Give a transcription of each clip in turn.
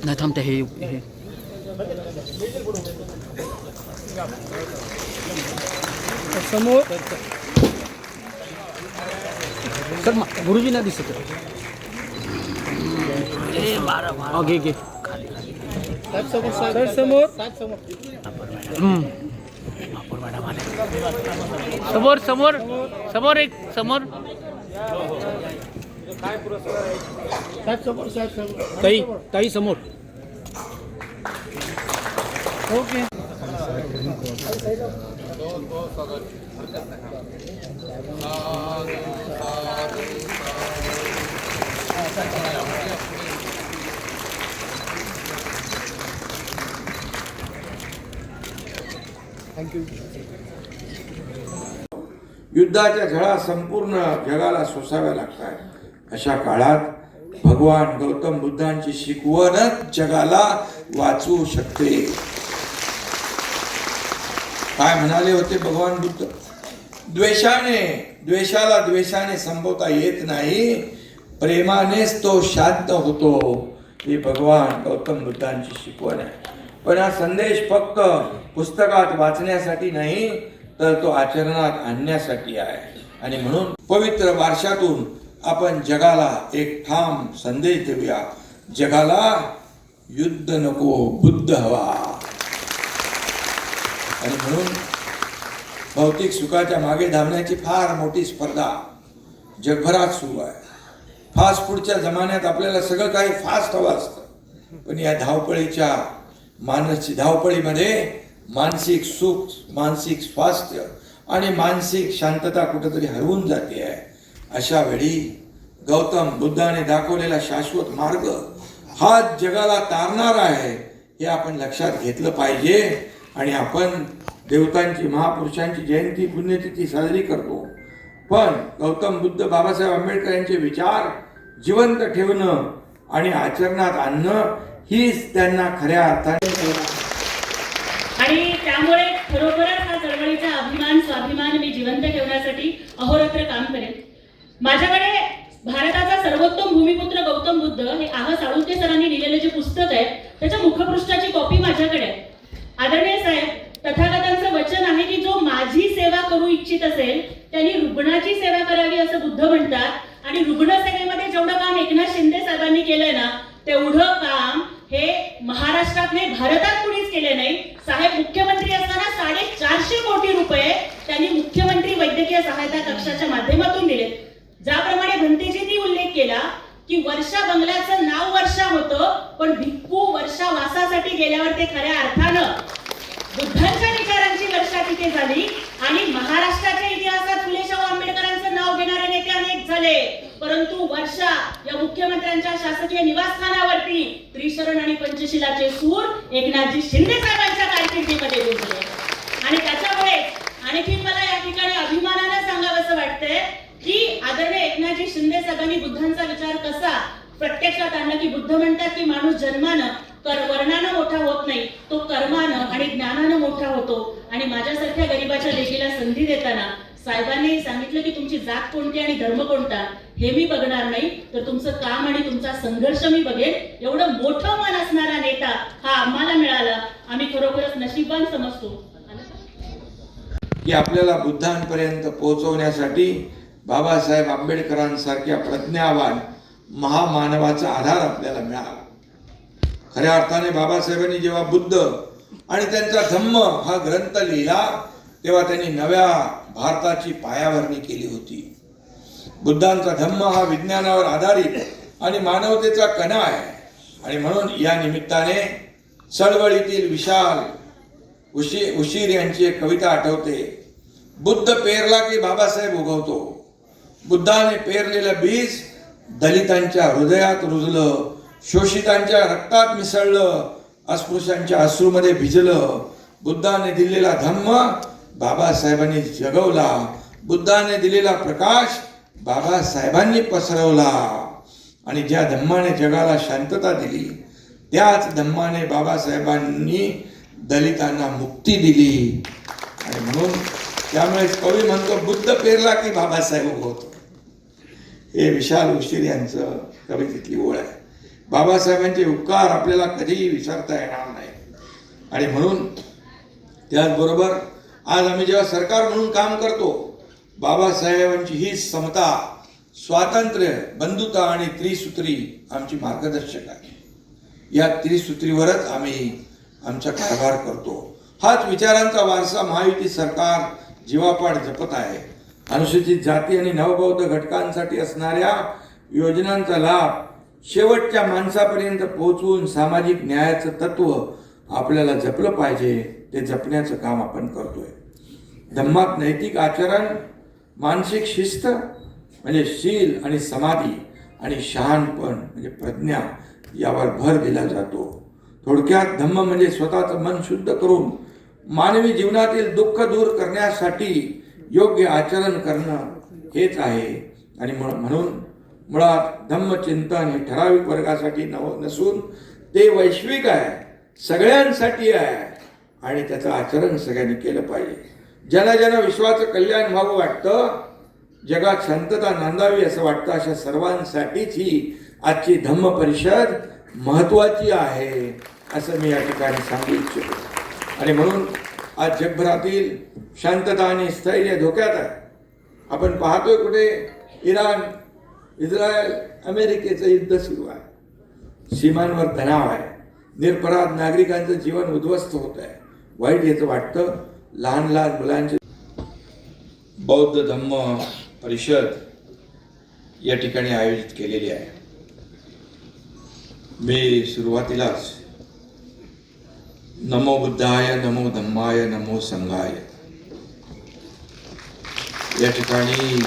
नाही थांबते हे समोर सर गुरुजी नाही दिसत घे घे समोर समोर समोर समोर एक समोर ताई ताई समोर ओके थँक्यू. युद्धाच्या झळा संपूर्ण जगाला सोसाव्या लागतात. अशा काळात भगवान गौतम बुद्धांची शिकवणच जगाला वाचवू शकते. काय म्हणाले होते भगवान बुद्ध? द्वेषाला द्वेषाने संपवता येत नाही, प्रेमानेच तो शांत होतो. ही भगवान गौतम बुद्धांची शिकवण आहे. पण हा संदेश फक्त पुस्तकात वाचण्यासाठी नाही, तर तो आचरणात आणण्यासाठी आहे. आणि म्हणून पवित्र वारशातून आपण जगाला एक ठाम संदेश देऊया. जगाला युद्ध नको, बुद्ध हवा. आणि म्हणून भौतिक सुखाच्या मागे धावण्याची फार मोठी स्पर्धा जगभरात सुरू आहे. फास्ट फूडच्या जमान्यात आपल्याला सगळं काही फास्ट हवं असतं. पण या धावपळीच्या धावपळीमध्ये मानसिक सुख, मानसिक स्वास्थ्य आणि मानसिक शांतता कुठेतरी हरवून जाते आहे. अशा वेळी गौतम बुद्धाने दाखवलेला शाश्वत मार्ग हा जगाला तारणार आहे, हे आपण लक्षात घेतलं पाहिजे. आणि आपण देवतांची, महापुरुषांची जयंती, पुण्यतिथी साजरी करतो. पण गौतम बुद्ध, बाबासाहेब आंबेडकर यांचे विचार जिवंत ठेवणं आणि आचरणात आणणं हीच त्यांना खऱ्या अर्थाने. आणि त्यामुळे खरोखरच हा चळवळीचा अभिमान, स्वाभिमान मी जिवंत ठेवण्यासाठी अहोरात्र काम करेन. माझ्याकडे भारताचा सर्वोत्तम भूमिपुत्र गौतम बुद्ध हे आह साळुंखे सरांनी लिहिलेले जे पुस्तक आहे त्याच्या मुखपृष्ठाची कॉपी माझ्याकडे आहे. आदरणीय साहेब, तथागतांचं वचन आहे की जो माझी सेवा करू इच्छित असेल त्यांनी रुग्णाची सेवा करावी असं बुद्ध म्हणतात. आणि रुग्णसेवेमध्ये जेवढं काम एकनाथ शिंदे साहेबांनी केलंय ना, तेवढं काम हे महाराष्ट्रात नाही, भारतात कुणीच केले नाही. साहेब मुख्यमंत्री असताना 450 कोटी रुपये त्यांनी मुख्यमंत्री वैद्यकीय सहायता कक्षाच्या माध्यमातून दिले. ज्याप्रमाणे भंतेजींनी उल्लेख केला की वर्षा बंगल्याचं नाव वर्षा होतं, पण भिक्खू वर्षा वासासाठी गेल्यावर ते खऱ्या अर्थानं बुद्धांच्या विचारांची वर्षा तिथे झाली. आणि महाराष्ट्राच्या इतिहासात फुले शाहू आंबेडकरांचं नाव घेणारे नेते अनेक झाले, परंतु वर्षा या मुख्यमंत्र्यांच्या शासकीय निवासस्थानावरती त्रिशरण आणि पंचशिलाचे सूर एकनाथजी शिंदे साहेबांच्या कारकिर्दीमध्ये रुजले. आणि त्याच्यामुळे आणखी मला या ठिकाणी अभिमानाने सांगावंसं वाटतंय की आदरणीय एकनाथजी शिंदे साहेबांनी बुद्धांचा विचार कसा प्रत्यक्षात आणला. की बुद्ध म्हणतात की माणूस जन्मानं वर्णानं मोठा होत नाही, तो कर्मानं आणि ज्ञानानं मोठा होतो. आणि माझ्यासारख्या गरिबाच्या लेकीला संधी देताना साहेबांनी सांगितलं की तुमची जात कोणती आणि धर्म कोणता हे मी बघणार नाही, तर तुमचं काम आणि तुमचा संघर्ष मी बघेन. एवढं मोठं मन असणारा नेता हा आम्हाला मिळाला, आम्ही खरोखरच नशीबवान समजतो. की आपल्याला बुद्धांपर्यंत पोहोचवण्यासाठी बाबासाहेब आंबेडकरांसारख्या प्रज्ञावान महामानवाचा आधार आपल्याला मिळाला. खऱ्या अर्थाने बाबासाहेबांनी जेव्हा बुद्ध आणि त्यांचा धम्म हा ग्रंथ लिहिला तेव्हा त्यांनी नव्या भारताची पायाभरणी केली होती. बुद्धांचा धम्म हा विज्ञानावर आधारित आणि मानवतेचा कणा आहे. आणि म्हणून या निमित्ताने चळवळीतील विशाल उशीर यांची एक कविता आठवते. बुद्ध पेरला की बाबासाहेब उगवतो. बुद्धाने पेरलेलं बीज दलितांच्या हृदयात रुजलं, शोषितांच्या रक्तात मिसळलं, अस्पृश्यांच्या अश्रूमध्ये भिजलं. बुद्धाने दिलेला धम्म बाबासाहेबांनी जगवला. बुद्धाने दिलेला प्रकाश बाबासाहेबांनी पसरवला. आणि ज्या धम्माने जगाला शांतता दिली त्याच धम्माने बाबासाहेबांनी दलितांना मुक्ती दिली. आणि म्हणून त्यामुळे कवी म्हणतो बुद्ध पेरला की बाबासाहेब उगवतो. हे विशाल उशीर यांचं कवितेतली ओळ आहे. बाबासाहेबांचे उपकार आपल्याला कधीही विसरता येणार नाही. आणि म्हणून त्याचबरोबर आज आम्ही जेव्हा सरकार म्हणून काम करतो, बाबासाहेबांची ही समता, स्वातंत्र्य, बंधुता आणि त्रिसूत्री आमची मार्गदर्शक आहे. या त्रिसूत्रीवरच आम्ही आमचा कारभार करतो. हाच विचारांचा वारसा महायुती सरकार जीवापाड जपत आहे. अनुसूचित जाती आणि नवबौद्ध घटकांसाठी असणाऱ्या योजनांचा लाभ शेवटच्या माणसापर्यंत पोहोचवून सामाजिक न्यायाचं तत्व आपल्याला जपलं पाहिजे, ते जपण्याचं काम आपण करतोय. धम्मात नैतिक आचरण, मानसिक शिस्त म्हणजे शील आणि समाधी आणि शहाणपण म्हणजे प्रज्ञा यावर भर दिला जातो. थोडक्यात धम्म म्हणजे स्वतःचं मन शुद्ध करून मानवी जीवनातील दुःख दूर करण्यासाठी योग्य आचरण करणं हेच आहे. आणि म्हणून मुळात धम्मचिंतन हे ठराविक वर्गासाठी नसून ते वैश्विक आहे, सगळ्यांसाठी आहे आणि त्याचं आचरण सगळ्यांनी केलं पाहिजे. ज्यांना ज्यांना विश्वाचं कल्याण व्हावं वाटतं, जगात शांतता नांदावी असं वाटतं, अशा सर्वांसाठीच ही आजची धम्म परिषद महत्त्वाची आहे असं मी या ठिकाणी सांगू इच्छितो. आणि म्हणून आज जगभरातील शांतता आणि स्थैर्य धोक्यात आहे. आपण पाहतोय कुठे इराण, इस्रायल, अमेरिकेचं युद्ध सुरू आहे, सीमांवर तणाव आहे, निरपराध नागरिकांचं जीवन उद्ध्वस्त होत आहे. वाईट याचं वाटतं. लहान लहान मुलांचे बौद्ध धम्म परिषद या ठिकाणी आयोजित केलेली आहे. मी सुरुवातीलाच नमो बुद्धाय, नमो धम्माय, नमो संघाय या ठिकाणी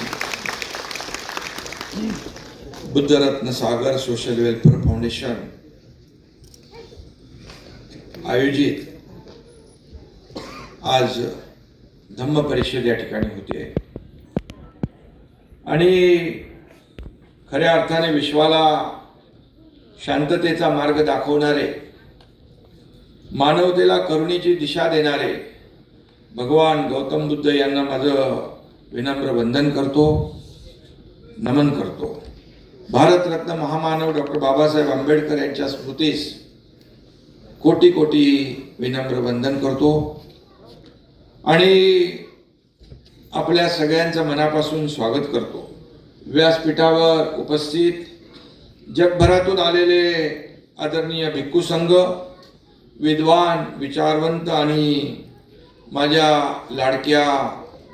बुद्धरत्न सागर सोशल वेलफेअर फाउंडेशन आयोजित आज धम्म परिषद या ठिकाणी होते. आणि खऱ्या अर्थाने विश्वाला शांततेचा मार्ग दाखवणारे, मानवतेला करुणेची दिशा देणारे भगवान गौतम बुद्ध यांना माझं विनम्र वंदन करतो, नमन करतो. भारतरत्न महामानव डॉक्टर बाबासाहेब आंबेडकर यांच्या स्मृतीस कोटी कोटी विनम्र वंदन करतो. आणि आपल्या सगळ्यांचं मनापासून स्वागत करतो. व्यासपीठावर उपस्थित जगभरातून आलेले आदरणीय भिक्खू संघ, विद्वान, विचारवंत आणि माझ्या लाडक्या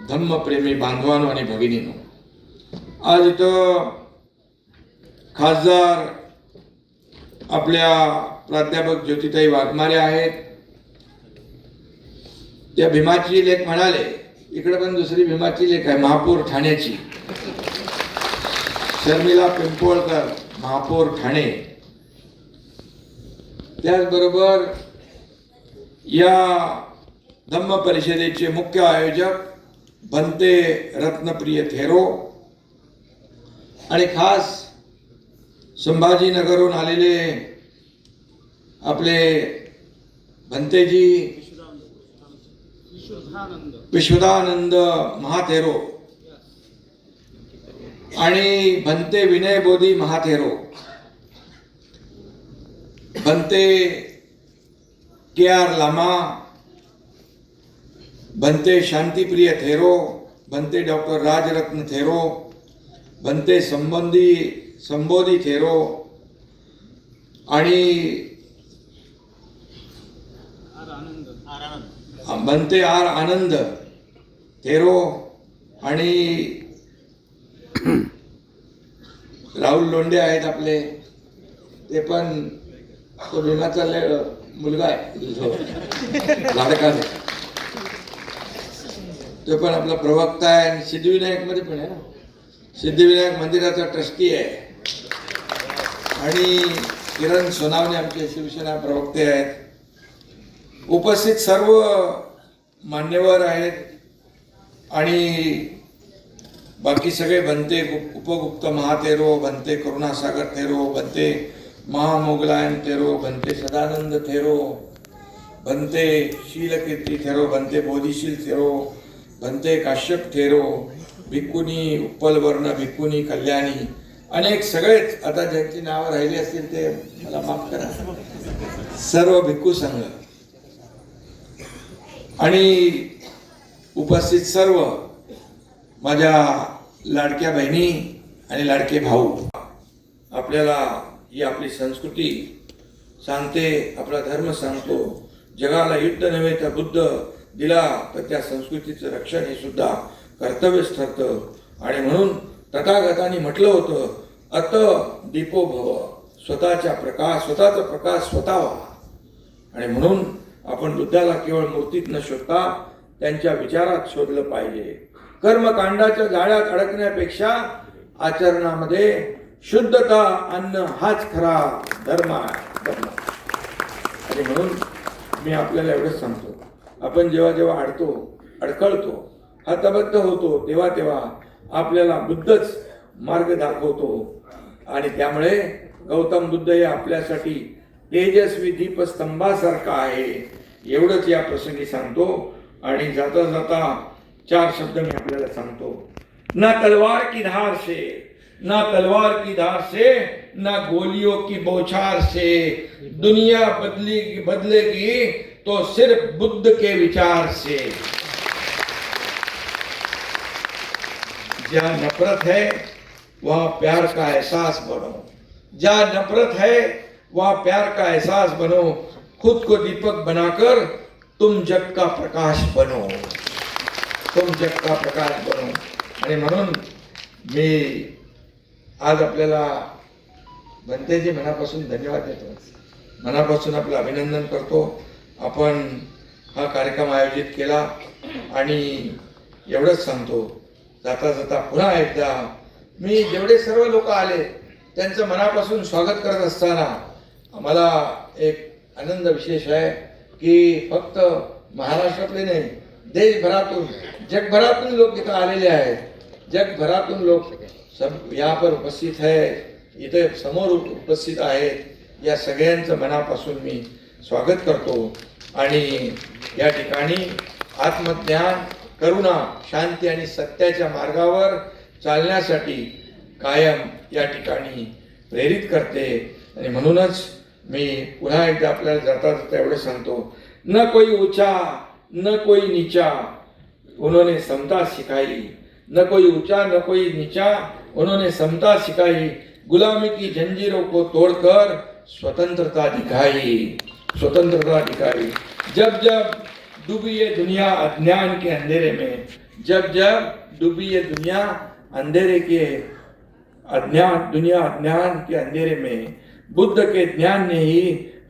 धम्मप्रेमी बांधवांनो आणि भगिनींनो, आज इथं खासदार आपल्या प्राध्यापक ज्योतिताई वाघमारे आहेत. त्या भीमाची लेख म्हणाले, इकडे पण दुसरी भीमाची लेख आहे, महापौर ठाण्याची, शर्मिला पिंपोळकर, महापौर ठाणे. त्याचबरोबर या धम्म परिषदेचे मुख्य आयोजक भंते रत्नप्रिय थेरो आणि खास संभाजीनगरहून आलेले आपले भंतेजी विश्वदानंद महाथेरो आणि भंते विनय बोधी महाथेरो, भंते के.आर. लामा, भंते शांतिप्रिय थेरो, भंते डॉक्टर राजरत्न थेरो, भंते संबोधी थेरो आणि भंते आर आनंद थेरो आणि राहुल लोंढे आहेत आपले, ते पण तो भीमाचा मुलगा आहे, लाडका आहे, तो पण आपला प्रवक्ता आहे आणि सिद्धिविनायक मध्ये पण आहे ना, सिद्धिविनायक मंदिराचा ट्रस्टी आहे. आणि किरण सोनावणे आमचे शिवसेना प्रवक्ते आहेत. उपस्थित सर्व मान्यवर आहेत आणि बाकी सगळे भंते उपगुप्त महाथेरो, भंते करुणासागर थेरो, भंते महामोगलायन थेरो, भंते सदानंद थेरो, भंते शीलकीर्ती थेरो, भंते बोधिशील थेरो, भंते काश्यप थेरो, भिक्कुनी उत्पलवर्ण, भिक्कुनी कल्याणी अनेक सगळेच आता ज्यांची नावं राहिली असतील ते मला माफ करा, सर्व भिक्खू संघ आणि उपस्थित सर्व माझ्या लाडक्या बहिणी आणि लाडके भाऊ, आपल्याला ही आपली संस्कृती सांगते, आपला धर्म सांगतो, जगाला युद्ध नव्हे तर बुद्ध दिला, तर त्या संस्कृतीचं रक्षण हे सुद्धा कर्तव्यच ठरतं. आणि म्हणून तथागतांनी म्हटलं होतं, अत दीपो भव, स्वतःचा प्रकाश स्वतः व्हा. आणि म्हणून आपण बुद्धाला केवळ मूर्तीत न शोधता त्यांच्या विचारात शोधलं पाहिजे. कर्मकांडाच्या जाळ्यात अडकण्यापेक्षा आचरणामध्ये शुद्धता आणणं हाच खरा धर्म आहे. आणि म्हणून मी आपल्याला एवढंच सांगतो, आपण जेव्हा अडखळतो, हतबद्ध होतो, तेव्हा आपल्याला बुद्धच मार्ग दाखवतो. आणि त्यामुळे गौतम बुद्ध हे आपल्यासाठी तेजस्वी दीपस्तंभासारखा आहे, एवढंच या प्रसंगी सांगतो. आणि जाता जाता 4 शब्द मी आपल्याला सांगतो. ना तलवार की धार से, ना गोलियों की बौछार से दुनिया बदलेगी तो सिर्फ बुद्ध के विचार से. जहाँ नफरत है वहाँ प्यार का एहसास बनो, जहाँ नफरत है वहाँ प्यार का एहसास बनो. खुद को दीपक बनाकर तुम जग का प्रकाश बनो. आणि म्हणून मी आज आपल्याला बनतेजी मनापासून धन्यवाद देतो, मनापासून आपलं अभिनंदन करतो. आपण हा कार्यक्रम आयोजित केला आणि एवढंच सांगतो, जाता जाता पुन्हा एकदा मी जेवढे सर्व लोक आले त्यांचं मनापासून स्वागत करत असताना आम्हाला एक आनंद विशेष आहे की फक्त महाराष्ट्रातले नाही, देशभरातून जगभरातून लोक इथं आलेले आहेत. जगभरातून लोक सब यहाँ पर उपस्थित है, इथे समोर उपस्थित आहेत. या सगळ्यांचं मनापासून मी स्वागत करतो. आणि या ठिकाणी आत्मज्ञान, करुणा, शांती आणि सत्याच्या मार्गावर चालण्यासाठी कायम या ठिकाणी प्रेरित करते. आणि म्हणूनच मी पुन्हा एकदा आपल्याला जाता जाता एवढं सांगतो, न कोई ऊंचा न कोई नीचा, उन्होंने समता सिखाई. न कोई ऊंचा न कोई नीचा, उन्होंने समता सिखाई. गुलामी की जंजीरों को तोड़कर स्वतंत्रता दिखाई. जब जब डूबी ये दुनिया अज्ञान के अंधेरे में, जब डूबी ये दुनिया अज्ञान के अंधेरे में, बुद्ध के ज्ञान ने ही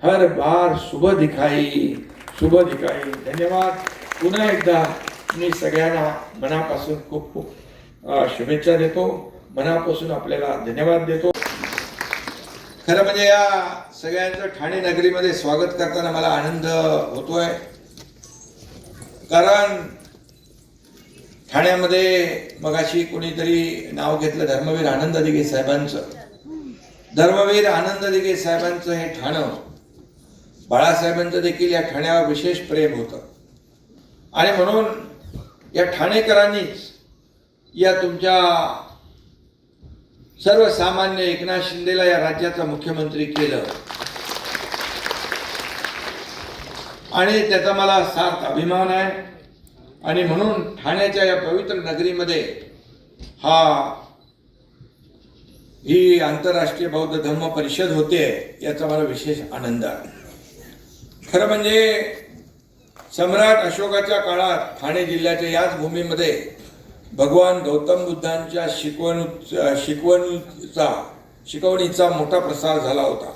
हर बार सुबह दिखाई. धन्यवाद. पुन्हा एकदा मी सगळ्यांना मनापासून खूप शुभेच्छा देतो, मनापासून आपल्याला धन्यवाद देतो. खरं म्हणजे या सगळ्यांचं ठाणे नगरीमध्ये स्वागत करताना मला आनंद होतोय, कारण ठाण्यामध्ये मगाशी कोणीतरी नाव घेतलं धर्मवीर आनंद दिघे साहेबांचं. धर्मवीर आनंद दिघे साहेबांचं हे ठाणं, बाळासाहेबांचं देखील या ठाण्यावर विशेष प्रेम होतं. आणि म्हणून या ठाणेकरांनीच या तुमच्या सर्वसामान्य एकनाथ शिंदेला या राज्याचा मुख्यमंत्री केलं. आणि त्याचा मला सार्थ अभिमान आहे. आणि म्हणून ठाण्याच्या या पवित्र नगरीमध्ये ही आंतरराष्ट्रीय बौद्ध धम्म परिषद होते, याचा मला विशेष आनंद आहे. खरं म्हणजे सम्राट अशोकाच्या काळात ठाणे जिल्ह्याच्या याच भूमीमध्ये भगवान गौतम बुद्धांच्या शिकवणीचा मोठा प्रसार झाला होता.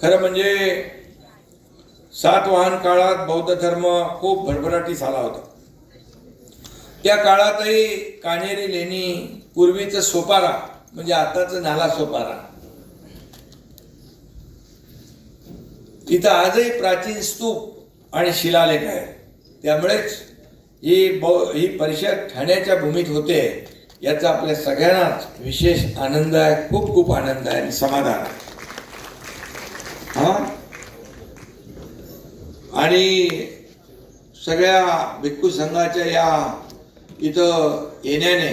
खरं म्हणजे सातवाहन काळात बौद्ध धर्म खूप भरभराटीस आला होता. त्या काळातही कान्हेरी लेणी, पूर्वीचं सोपारा म्हणजे आताचं नाला सोपारा, तिथं आजही प्राचीन स्तूप आणि शिलालेख आहे. त्यामुळेच ही परिषद ठाण्याच्या भूमीत होते, याचा आपल्या सगळ्यांनाच विशेष आनंद आहे. खूप आनंद आहे आणि समाधान आहे. आणि सगळ्या भिक्खू संघाच्या या इथं येण्याने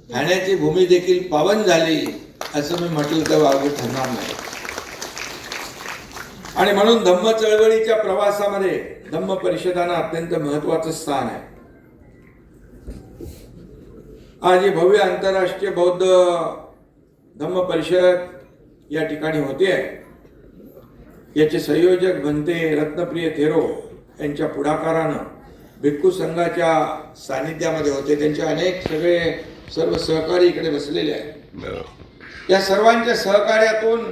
खाण्याची भूमी देखील पावन झाली असं मी म्हटलं तर वावगं ठरणार नाही. आणि म्हणून धम्म चळवळीच्या प्रवासामध्ये धम्म परिषदांना अत्यंत महत्वाचं स्थान आहे. आज ही भव्य आंतरराष्ट्रीय बौद्ध धम्म परिषद या ठिकाणी होते आहे. याचे संयोजक भंते रत्नप्रिय थेरो यांच्या पुढाकारानं भिक्खू संघाच्या सानिध्यामध्ये होते. त्यांचे अनेक सर्व सहकारी इकडे बसलेले आहेत. या सर्वांच्या सहकार्यातून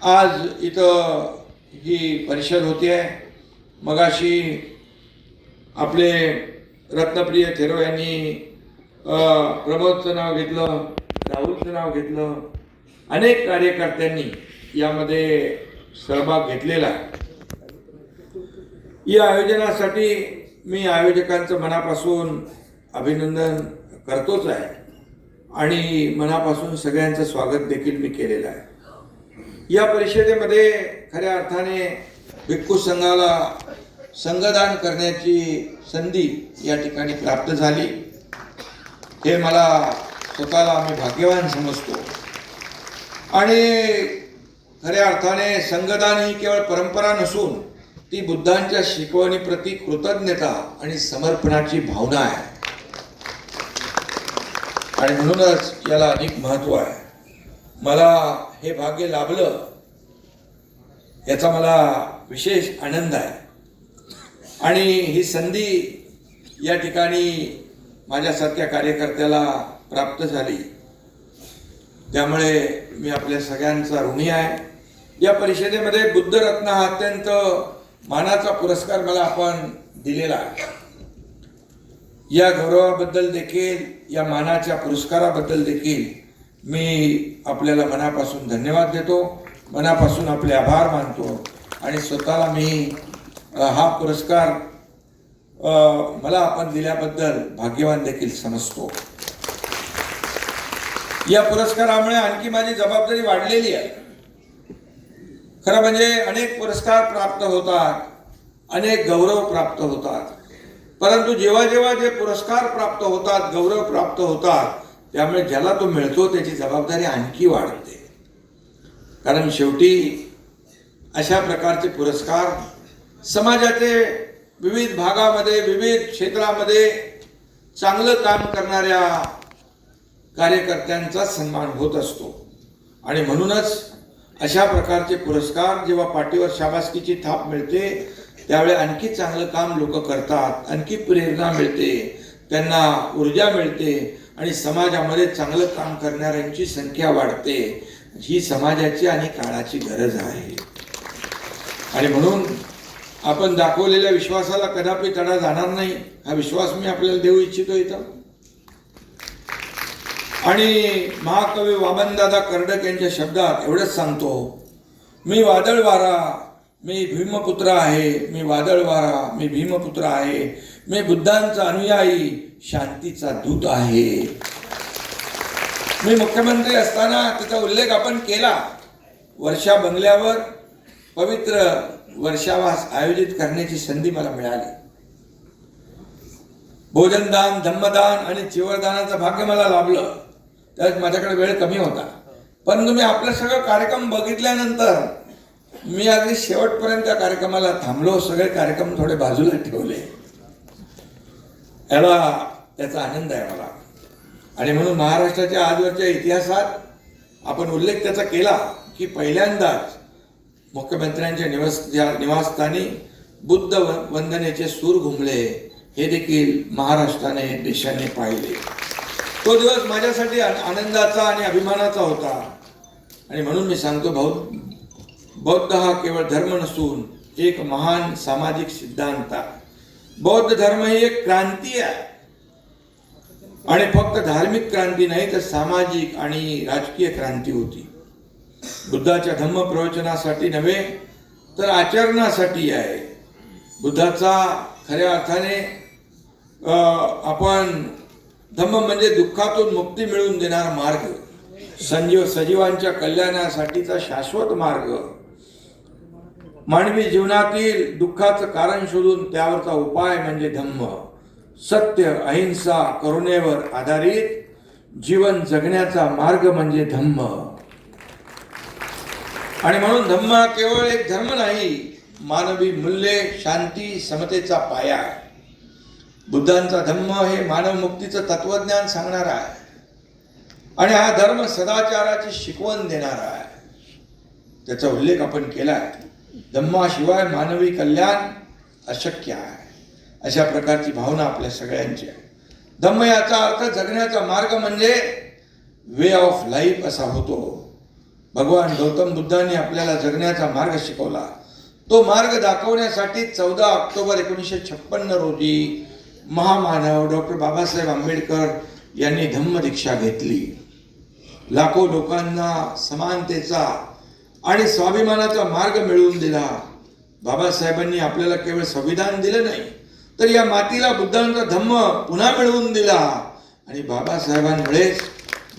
आज इथं ही परिषद होती आहे. मगाशी आपले रत्नप्रिय थेरो यांनी प्रमोदचं नाव घेतलं, राहुलचं नाव घेतलं. अनेक कार्यकर्त्यांनी यामध्ये सहभाग घेतलेला आहे. या आयोजनासाठी मी आयोजकांचं मनापासून अभिनंदन करतोच आहे आणि मनापासून सगळ्यांचं स्वागत देखील मी केलेलं आहे. या परिषदेमध्ये खऱ्या अर्थाने भिक्खू संघाला संघदान करण्याची संधी या ठिकाणी प्राप्त झाली. हे मला स्वतःला मी भाग्यवान समजतो. आणि खऱ्या अर्थाने संघदान ही केवळ परंपरा नसून ती बुद्धांच्या शिकवणीप्रती कृतज्ञता आणि समर्पणाची भावना आहे. आणि म्हणूनच याला अधिक महत्त्व आहे. मला हे भाग्य लाभलं याचा मला विशेष आनंद आहे. आणि ही संधी या ठिकाणी माझ्यासारख्या कार्यकर्त्याला प्राप्त झाली, त्यामुळे मी आपल्या सगळ्यांचा ऋणी आहे. या परिषदेमध्ये बुद्ध रत्न हा अत्यंत मानाचा पुरस्कार मला आपण दिलेला आहे. या गौरवाबद्दल देखील, या मानाच्या पुरस्काराबद्दल देखील मी आपल्याला मनापासून धन्यवाद देतो, मनापासून आपले आभार मानतो. आणि स्वतःला मी हा पुरस्कार मला आपण दिल्याबद्दल भाग्यवान देखील समजतो. या पुरस्कारामुळे आणखी माझी जबाबदारी वाढलेली आहे. खरं म्हणजे अनेक पुरस्कार प्राप्त होतात, अनेक गौरव प्राप्त होतात, परंतु जेव्हा जेव्हा जे पुरस्कार प्राप्त होतात, गौरव प्राप्त होतात, त्यामुळे ज्याला तो मिळतो त्याची जबाबदारी आणखी वाढते. कारण शेवटी अशा प्रकारचे पुरस्कार समाजाचे विविध भागामध्ये, विविध क्षेत्रामध्ये चांगलं काम करणाऱ्या कार्यकर्त्यांचा सन्मान होत असतो. आणि म्हणूनच अशा प्रकारचे पुरस्कार जेव्हा पाठीवर शाबासकीची थाप मिळते, त्यावेळी आणखी चांगलं काम लोक करतात, आणखी प्रेरणा मिळते, त्यांना ऊर्जा मिळते आणि समाजामध्ये चांगलं काम करणाऱ्यांची संख्या वाढते. ही समाजाची आणि काळाची गरज आहे. आणि म्हणून आपण दाखवलेल्या विश्वासाला कदापि तडा जाणार नाही, हा विश्वास मी आपल्याला देऊ इच्छितो इथं. आणि महाकवी वामनदादा कर्डक यांच्या शब्दात एवढंच सांगतो, मी वादळ वारा, मी भीमपुत्र आहे, मी वादळ वारा, मी भीमपुत्र आहे, मी बुद्धांचा अनुयायी, शांतीचा दूत आहे. मी मुख्यमंत्री असताना त्याचा उल्लेख आपण केला. वर्षा बंगल्यावर पवित्र वर्षावास आयोजित करण्याची संधी मला मिळाली. भोजनदान, धम्मदान आणि चिवरदानाचं भाग्य मला लाभलं. त्यात माझ्याकडे वेळ कमी होता, परंतु मी आपलं सगळं कार्यक्रम बघितल्यानंतर मी अगदी शेवटपर्यंत त्या कार्यक्रमाला थांबलो. सगळे कार्यक्रम थोडे बाजूला ठेवले. त्याचा आनंद आहे मला. आणि म्हणून महाराष्ट्राच्या आजवरच्या इतिहासात आपण उल्लेख त्याचा केला की पहिल्यांदाच मुख्यमंत्र्यांच्या निवासस्थानी बुद्ध वंदनेचे सूर घुमले, हे देखील महाराष्ट्राने, देशाने पाहिले. तो दिवस माझ्यासाठी आनंदाचा आणि अभिमानाचा होता. आणि म्हणून मी सांगतो, बौद्ध हा केवळ धर्म नसून एक महान सामाजिक सिद्धांत आहे. बौद्ध धर्म ही एक क्रांती आहे. आणि फक्त धार्मिक क्रांती नाही, तर सामाजिक आणि राजकीय क्रांती होती. बुद्धाच्या धम्म प्रवचनासाठी नव्हे तर आचरणासाठी आहे. बुद्धाचा खऱ्या अर्थाने आपण धम्म म्हणजे दुःखातून मुक्ती मिळवून देणारा मार्ग, सजीवांच्या कल्याणासाठीचा शाश्वत मार्ग, मानवी जीवनातील दुःखाचं कारण शोधून त्यावरचा उपाय म्हणजे धम्म. सत्य, अहिंसा, करुणेवर आधारित जीवन जगण्याचा मार्ग म्हणजे धम्म. आणि म्हणून धम्म हा केवळ एक धर्म नाही, मानवी मूल्ये, शांती, समतेचा पाया आहे. बुद्धांचा धम्म हे मानव मुक्तीचं तत्वज्ञान सांगणारा आहे आणि हा धर्म सदाचाराची शिकवण देणारा आहे. त्याचा उल्लेख आपण केलाय. धम्माशिवाय मानवी कल्याण अशक्य आहे, अशा प्रकारची भावना आपल्या सगळ्यांची आहे. धम्म याचा अर्थ जगण्याचा मार्ग म्हणजे वे ऑफ लाईफ असा होतो. भगवान गौतम बुद्धांनी आपल्याला जगण्याचा मार्ग शिकवला. तो मार्ग दाखवण्यासाठी 14 ऑक्टोबर 1956 रोजी महामानव डॉक्टर बाबासाहेब आंबेडकर यांनी धम्म दीक्षा घेतली. लाखो लोकांना समानतेचा आणि स्वाभिमानाचा मार्ग मिळवून दिला. बाबासाहेबांनी आपल्याला केवळ संविधान दिलं नाही, तर या मातीला बुद्धांचा धम्म पुन्हा मिळवून दिला. आणि बाबासाहेबांमुळेच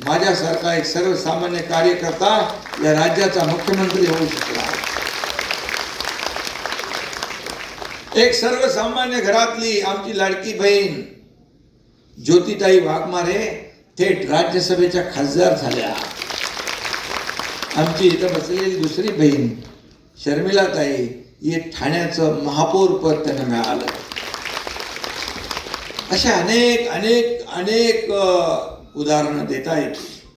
माझ्यासारखा एक सर्वसामान्य कार्यकर्ता या राज्याचा मुख्यमंत्री होऊ शकला. एक सर्वसामान्य घरातली आमची लाडकी बहीण ज्योतिताई वाघमारे थेट राज्यसभेच्या खासदार झाल्या. आमची इथं बसलेली दुसरी बहीण शर्मिलाताई ही ठाण्याचं महापौर पद त्यांना मिळालं. अशा अनेक अनेक अनेक उदाहरणं देता येतील.